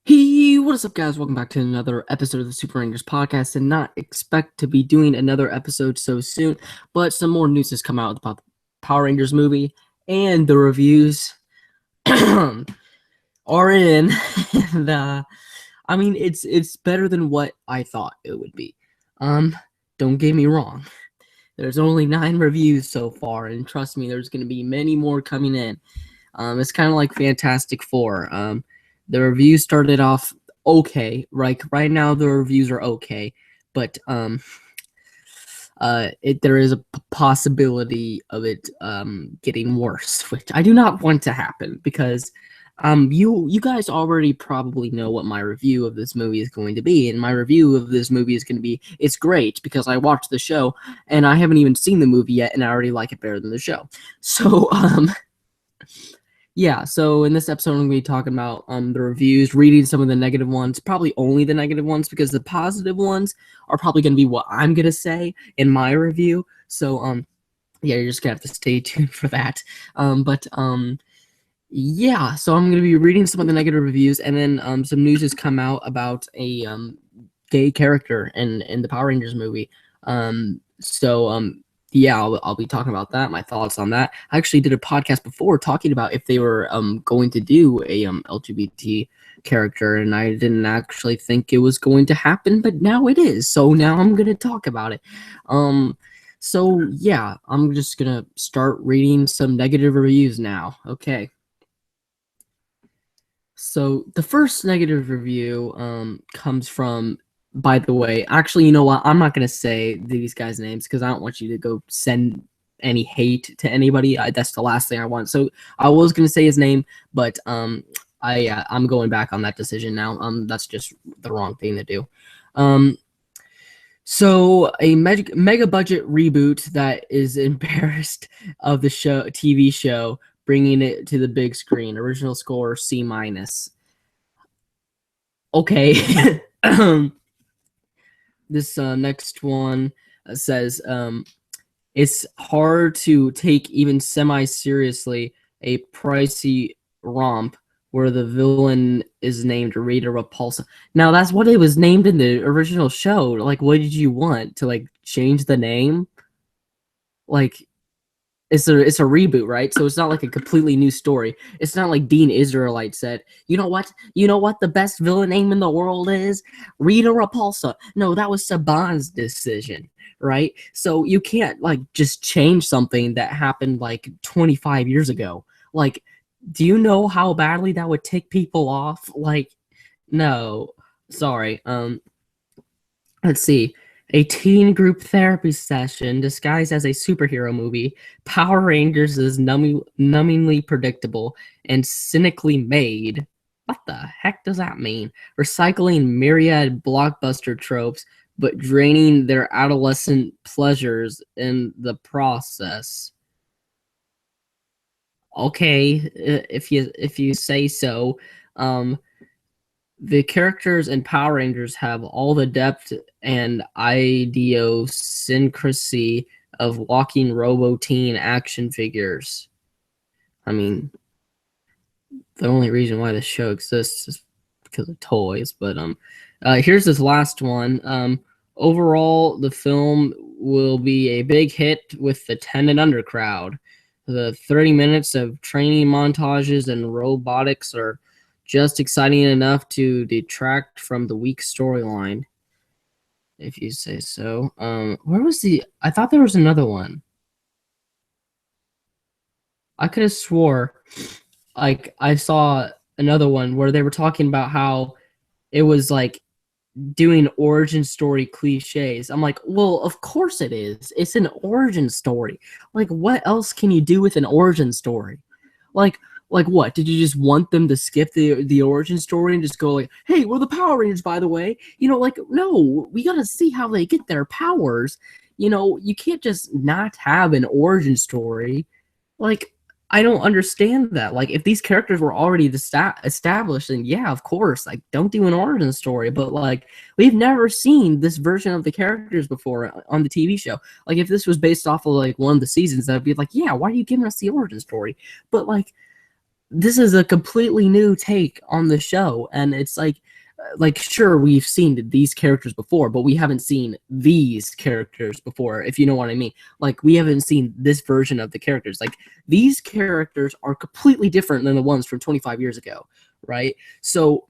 Hey, what is up, guys? Welcome back to another episode of the Super Rangers podcast. And not expect to be doing another episode so soon, but some more news has come out about the Power Rangers movie, and the reviews are in. And I mean, it's better than what I thought it would be. Don't get me wrong. There's only 9 reviews so far, and trust me, there's going to be many more coming in. It's kind of like Fantastic Four. The reviews started off okay. Right now, the reviews are okay, but there is a possibility of it getting worse, which I do not want to happen because you guys already probably know what my review of this movie is going to be, and my review of this movie is going to be it's great because I watched the show and I haven't even seen the movie yet, and I already like it better than the show. So yeah, so in this episode, I'm going to be talking about the reviews, reading some of the negative ones, probably only the negative ones, because the positive ones are probably going to be what I'm going to say in my review. So, yeah, you're just going to have to stay tuned for that. Yeah, so I'm going to be reading some of the negative reviews, and then some news has come out about a gay character in the Power Rangers movie. Yeah, I'll be talking about that, my thoughts on that. I actually did a podcast before talking about if they were going to do a LGBT character, and I didn't actually think it was going to happen, but now it is. So now I'm going to talk about it. So yeah, I'm just going to start reading some negative reviews now. Okay. So the first negative review comes from, by the way, actually, you know what? I'm not going to say these guys' names because I don't want you to go send any hate to anybody. That's the last thing I want. So I was going to say his name, but I'm going back on that decision now. That's just the wrong thing to do. So a mega budget reboot that is embarrassed of the TV show, bringing it to the big screen. Original score C-. Okay. This next one says it's hard to take even semi-seriously a pricey romp where the villain is named Rita Repulsa. Now that's what it was named in the original show. Like, what did you want to like change the name? Like, it's a reboot, right? So it's not like a completely new story. It's not like Dean Israelite said, you know what the best villain name in the world is? Rita Repulsa. No, that was Saban's decision, right? So you can't like just change something that happened like 25 years ago. Like, do you know how badly that would tick people off? Like, no. Sorry. Let's see. A teen group therapy session disguised as a superhero movie, Power Rangers is numbingly predictable and cynically made. What the heck does that mean? Recycling myriad blockbuster tropes, but draining their adolescent pleasures in the process. Okay, if you say so. The characters in Power Rangers have all the depth and idiosyncrasy of walking Robo-Teen action figures. I mean, the only reason why this show exists is because of toys. But here's this last one. Overall, the film will be a big hit with the 10 and under crowd. The 30 minutes of training montages and robotics are just exciting enough to detract from the weak storyline, if you say so. Where was I thought there was another one. I could have swore, like, I saw another one where they were talking about how it was, like, doing origin story cliches. I'm like, well, of course it is. It's an origin story. Like, what else can you do with an origin story? Like what? Did you just want them to skip the origin story and just go like, hey, we're the Power Rangers, by the way? You know, like, no, we gotta see how they get their powers. You know, you can't just not have an origin story. Like, I don't understand that. Like, if these characters were already established, then yeah, of course, like, don't do an origin story. But like, we've never seen this version of the characters before on the TV show. Like, if this was based off of like one of the seasons, I'd be like, yeah, why are you giving us the origin story? But like, this is a completely new take on the show, and it's like sure, we've seen these characters before, but we haven't seen these characters before, if you know what I mean. Like, we haven't seen this version of the characters. Like, these characters are completely different than the ones from 25 years ago, right? So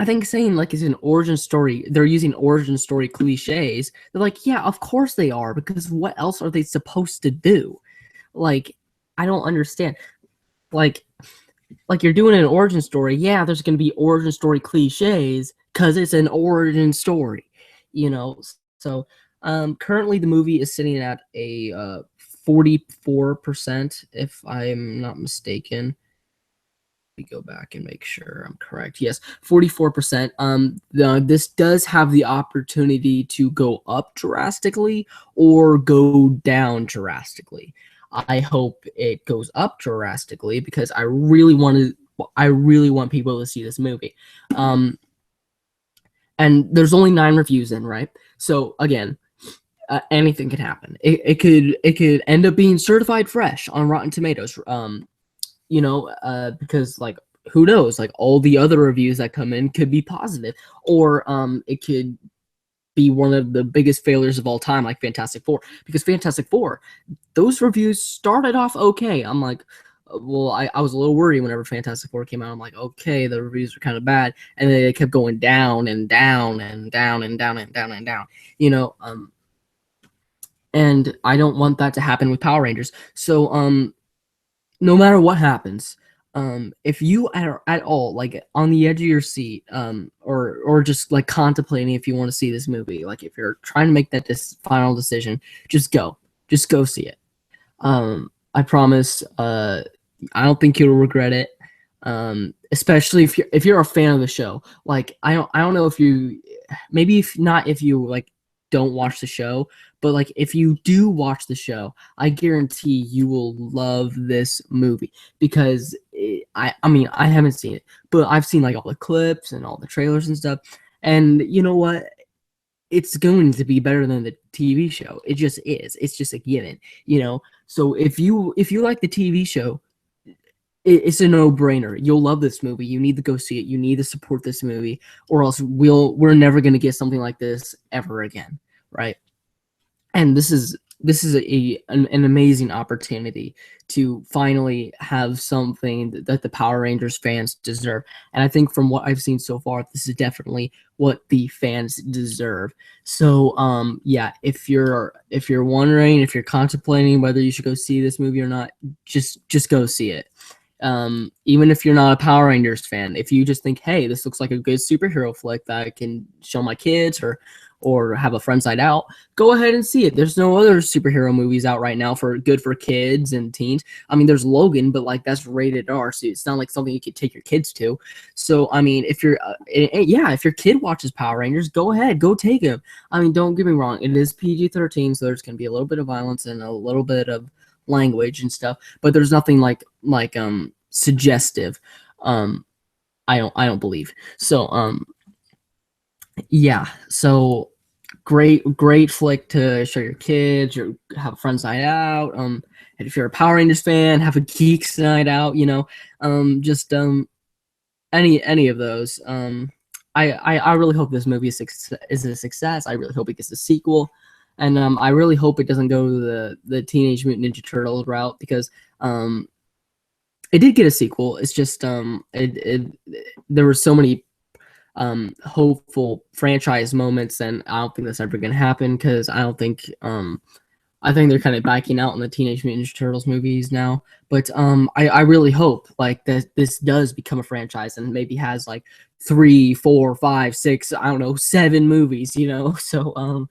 I think saying like it's an origin story, they're using origin story cliches. They're like, yeah, of course they are, because what else are they supposed to do? Like, I don't understand. Like, you're doing an origin story. Yeah, there's going to be origin story cliches because it's an origin story, you know. So, currently the movie is sitting at a 44%, if I'm not mistaken. Me go back and make sure I'm correct. Yes, 44%. This does have the opportunity to go up drastically or go down drastically. I hope it goes up drastically because I really want people to see this movie. And there's only 9 reviews in, right? So again, anything can happen. It could end up being certified fresh on Rotten Tomatoes. Because like, who knows, like all the other reviews that come in could be positive, or it could be one of the biggest failures of all time, like Fantastic Four, because Fantastic Four, those reviews started off okay. I'm like, well, I was a little worried whenever Fantastic Four came out. I'm like, okay, the reviews are kind of bad, and then it kept going down and down and down and down and down and down, and I don't want that to happen with Power Rangers. So no matter what happens, if you are at all like on the edge of your seat, or just like contemplating if you want to see this movie, like if you're trying to make that final decision, just go see it. I promise. I don't think you'll regret it. Especially if you're a fan of the show. Like, I don't know if you, maybe if not, if you like don't watch the show, but like if you do watch the show, I guarantee you will love this movie, because I mean, I haven't seen it, but I've seen like all the clips and all the trailers and stuff, and you know what? It's going to be better than the TV show. It just is. It's just a given, So if you like the TV show, it's a no-brainer. You'll love this movie. You need to go see it. You need to support this movie, or else we're never going to get something like this ever again, right? And this is an amazing opportunity to finally have something that the Power Rangers fans deserve. And I think from what I've seen so far, this is definitely what the fans deserve. So yeah, if you're wondering, if you're contemplating whether you should go see this movie or not, just go see it. Even if you're not a Power Rangers fan, if you just think, hey, this looks like a good superhero flick that I can show my kids or have a friend's night out, go ahead and see it. There's no other superhero movies out right now for kids and teens. I mean, there's Logan, but like that's rated R, so it's not like something you could take your kids to. So I mean, if you're if your kid watches Power Rangers, go ahead, go take him. I mean, don't get me wrong, it is PG-13, so there's gonna be a little bit of violence and a little bit of language and stuff, but there's nothing like suggestive. I don't believe so. Yeah, so great flick to show your kids, or have a friend's night out. And if you're a Power Rangers fan, have a geeks night out. Just any of those. I really hope this movie is a success. I really hope it gets a sequel, and I really hope it doesn't go the Teenage Mutant Ninja Turtles route, because it did get a sequel. It's just there were so many hopeful franchise moments, and I don't think that's ever gonna happen, because I think they're kind of backing out on the Teenage Mutant Ninja Turtles movies now. But I really hope like that this does become a franchise and maybe has like 3, 4, 5, 6, I don't know, 7 movies, So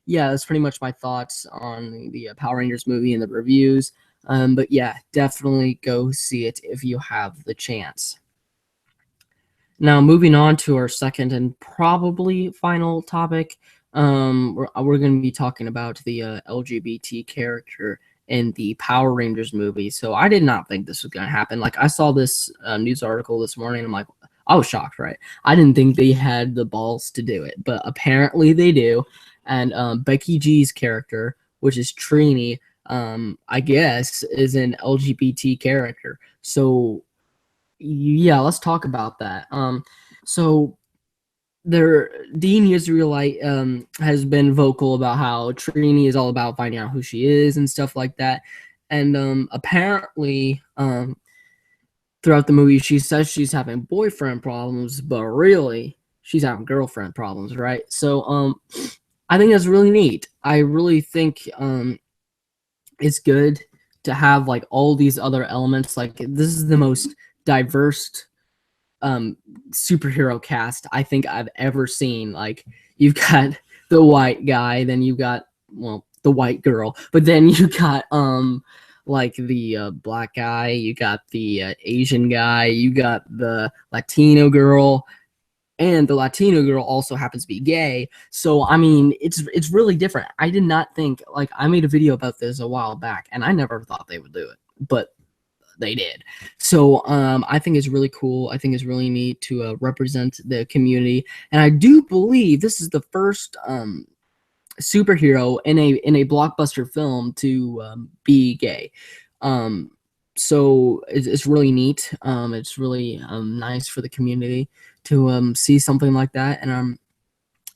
yeah, that's pretty much my thoughts on the Power Rangers movie and the reviews. But yeah, definitely go see it if you have the chance. Now, moving on to our second and probably final topic, we're going to be talking about the LGBT character in the Power Rangers movie. So I did not think this was going to happen. Like, I saw this news article this morning. I'm like, I was shocked, right? I didn't think they had the balls to do it, but apparently they do. And Becky G's character, which is Trini, I guess, is an LGBT character. So yeah, let's talk about that. So their Dean Israelite has been vocal about how Trini is all about finding out who she is and stuff like that. And apparently, throughout the movie, she says she's having boyfriend problems, but really, she's having girlfriend problems, right? So I think that's really neat. I really think it's good to have like all these other elements. Like this is the most diverse superhero cast I think I've ever seen. Like you've got the white guy, then you got the white girl, but then you got like the black guy, you got the Asian guy, you got the Latino girl, and the Latino girl also happens to be gay. So I mean, it's really different. I did not think, like, I made a video about this a while back, and I never thought they would do it, but they did. So I think it's really cool. I think it's really neat to represent the community, and I do believe this is the first superhero in a blockbuster film to be gay. So it's really neat. It's really nice for the community to see something like that, and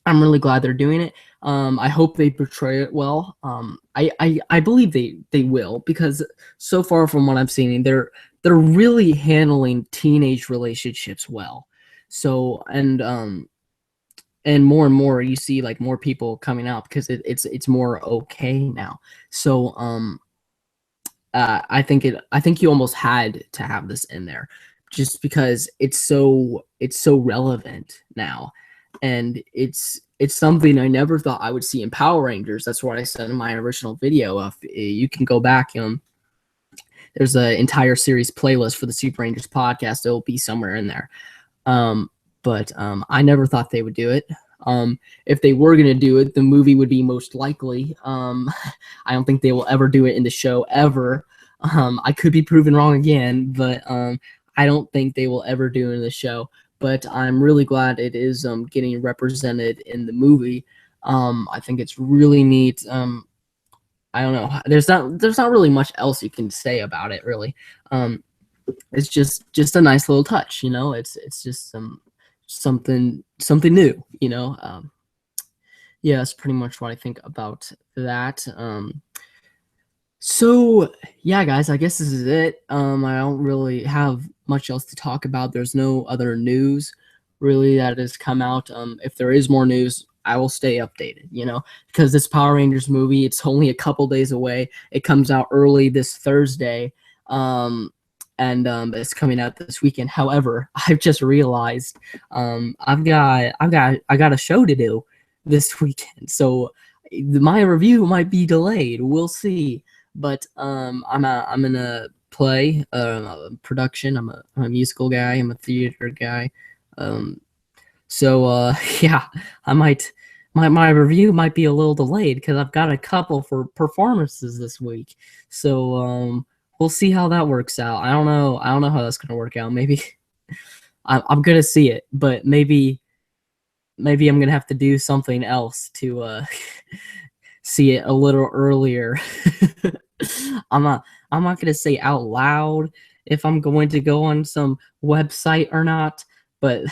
I'm really glad they're doing it. I hope they portray it well. I believe they will, because so far from what I'm seeing, they're really handling teenage relationships well. So and more you see like more people coming out because it's more okay now. So I think you almost had to have this in there just because it's so relevant now, and it's something I never thought I would see in Power Rangers. That's what I said in my original video. If you can go back, there's an entire series playlist for the Super Rangers podcast. It'll be somewhere in there. But I never thought they would do it. If they were going to do it, the movie would be most likely. I don't think they will ever do it in the show ever. I could be proven wrong again, but I don't think they will ever do it in the show. But I'm really glad it is getting represented in the movie. I think it's really neat. I don't know. There's not really much else you can say about it, really. It's just a nice little touch, It's just something new, Yeah, that's pretty much what I think about that. So yeah, guys, I guess this is it. I don't really have much else to talk about. There's no other news really that has come out. If there is more news, I will stay updated, because this Power Rangers movie, it's only a couple days away. It comes out early this Thursday. And it's coming out this weekend. However, I've just realized I got a show to do this weekend, so my review might be delayed. We'll see. But I'm in a play, production. I'm a musical guy. I'm a theater guy. So yeah, I might my review might be a little delayed because I've got a couple for performances this week. So we'll see how that works out. I don't know how that's gonna work out. Maybe I'm gonna see it, but maybe I'm gonna have to do something else to see it a little earlier. I'm not gonna say out loud if I'm going to go on some website or not, but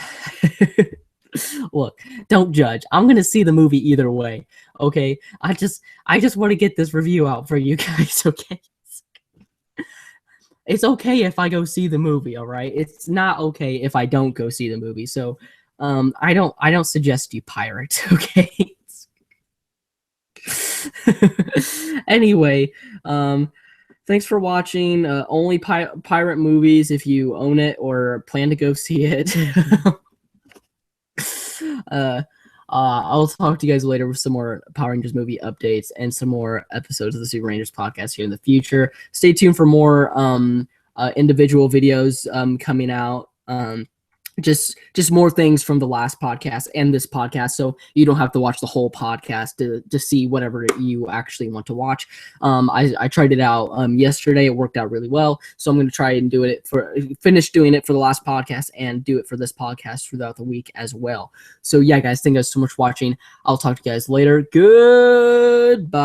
look, don't judge. I'm gonna see the movie either way. Okay, I just want to get this review out for you guys. Okay. It's okay if I go see the movie, all right? It's not okay if I don't go see the movie. So, I don't suggest you pirate, okay? Anyway, thanks for watching. Only pirate movies if you own it or plan to go see it. I'll talk to you guys later with some more Power Rangers movie updates and some more episodes of the Super Rangers podcast here in the future. Stay tuned for more individual videos coming out. Just more things from the last podcast and this podcast, so you don't have to watch the whole podcast to see whatever you actually want to watch. I tried it out yesterday. It worked out really well, so I'm going to try and finish doing it for the last podcast and do it for this podcast throughout the week as well. So yeah, guys, thank you guys so much for watching. I'll talk to you guys later. Goodbye.